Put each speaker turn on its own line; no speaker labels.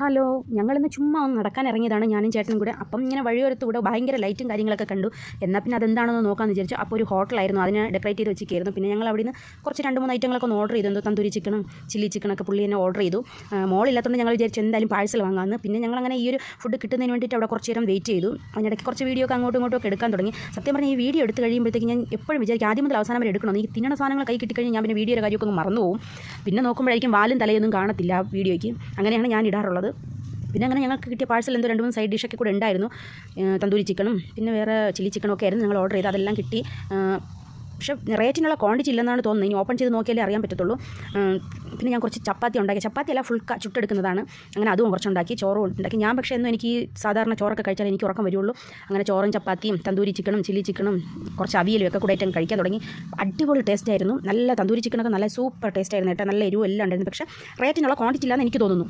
Hello, ഞങ്ങളിന്ന് ചുമ്മാ ഒന്ന് നടക്കാൻ ഇറങ്ങിയതാണ് ഞാനും ചേട്ടനും കൂടെ. അപ്പം ഇങ്ങനെ വഴിയോരത്തൂടെ ഭയങ്കര ലൈറ്റും കാര്യങ്ങളൊക്കെ കണ്ടു. എന്നാൽ പിന്നെ അതെന്താണെന്ന് നോക്കാമെന്ന് വിചാരിച്ചു. അപ്പോൾ ഒരു ഹോട്ടലായിരുന്നു, അതിനെ ഡെക്കറേറ്റ് ചെയ്ത് വെച്ചിരിക്കുകയായിരുന്നു. പിന്നെ ഞങ്ങൾ അവിടെ നിന്ന് കുറച്ച് 2-3 ഐറ്റങ്ങളൊക്കെ ഒന്ന് ഓർഡർ ചെയ്തു. തന്തൂരി ചിക്കനും ചില്ലി ചിക്കനൊക്കെ പുള്ളി തന്നെ ഓർഡർ ചെയ്തു. മോളില്ലാത്തതുകൊണ്ട് ഞങ്ങൾ വിചാരിച്ചു എന്തായാലും പാഴ്സൽ വാങ്ങാമെന്ന്. പിന്നെ ഞങ്ങളങ്ങനെ ഈ ഒരു ഫുഡ് കിട്ടുന്നതിന് വേണ്ടിയിട്ട് അവിടെ കുറച്ച് നേരം വെയിറ്റ് ചെയ്തു. അതിനിടയ്ക്ക് കുറച്ച് വീഡിയോ ഒക്കെ അങ്ങോട്ടും ഇങ്ങോട്ടും ഒക്കെ എടുക്കാൻ തുടങ്ങി. സത്യം പറഞ്ഞാൽ ഈ വീഡിയോ എടുത്ത് കഴിയുമ്പോഴത്തേക്ക് ഞാൻ എപ്പോഴും വിചാരിക്കും ആദ്യം മുതൽ അവസാനം വരെ എടുക്കണം. ഈ തിന്നണ സാധനങ്ങൾ കൈ കിട്ടിക്കഴിഞ്ഞാൽ ഞാൻ പിന്നെ വീഡിയോയുടെ കാര്യമൊക്കെ ഒന്ന് മറന്നു പോകും. പിന്നെ നോക്കുമ്പോഴേക്കും വാലും തലയൊന്നും കാണത്തില്ല വീഡിയോയ്ക്ക്. അങ്ങനെയാണ് ഞാൻ ഇടാറുള്ളത്. പിന്നെ അങ്ങനെ ഞങ്ങൾക്ക് കിട്ടിയ പാഴ്സൽ എന്തോ 2-3 സൈഡ് ഡിഷൊക്കെ കൂടെ ഉണ്ടായിരുന്നു. തന്തൂരി ചിക്കനും പിന്നെ വേറെ ചില്ലി ചിക്കനും ഒക്കെ ആയിരുന്നു ഞങ്ങൾ ഓർഡർ ചെയ്ത്. അതെല്ലാം കിട്ടി. പക്ഷേ റേറ്റിനുള്ള ക്വാണ്ടിറ്റി ഇല്ലെന്നാണ് തോന്നുന്നത്. ഇനി ഓപ്പൺ ചെയ്ത് നോക്കിയാലേ അറിയാൻ പറ്റത്തുള്ളൂ. പിന്നെ ഞാൻ കുറച്ച് ചപ്പാത്തി ഉണ്ടാക്കി. ചപ്പാത്തിയല്ല, ഫുൾ ചുട്ടെടുക്കുന്നതാണ്. അങ്ങനെ അതും കുറച്ചുണ്ടാക്കി. ചോറും ഉണ്ടാക്കി. ഞാൻ പക്ഷേ എന്നും എനിക്ക് സാധാരണ ചോറൊക്കെ കഴിച്ചാൽ എനിക്ക് ഉറക്കം വരുള്ളൂ. അങ്ങനെ ചോറും ചപ്പാത്തിയും തന്തൂരി ചിക്കനും ചില്ലി ചിക്കനും കുറച്ച് അവിയലും ഒക്കെ കൂടെ ആയിട്ട് കഴിക്കാൻ തുടങ്ങി. അടിപൊളി ടേസ്റ്റ് ആയിരുന്നു. നല്ല തന്തൂരി ചിക്കനൊക്കെ നല്ല സൂപ്പർ ടേസ്റ്റ് ആയിരുന്നു കേട്ടോ. നല്ല എരിവും എല്ലാം ഉണ്ടായിരുന്നു. പക്ഷേ റേറ്റിനുള്ള ക്വാണ്ടിറ്റി ഇല്ലാന്ന് എനിക്ക് തോന്നുന്നു.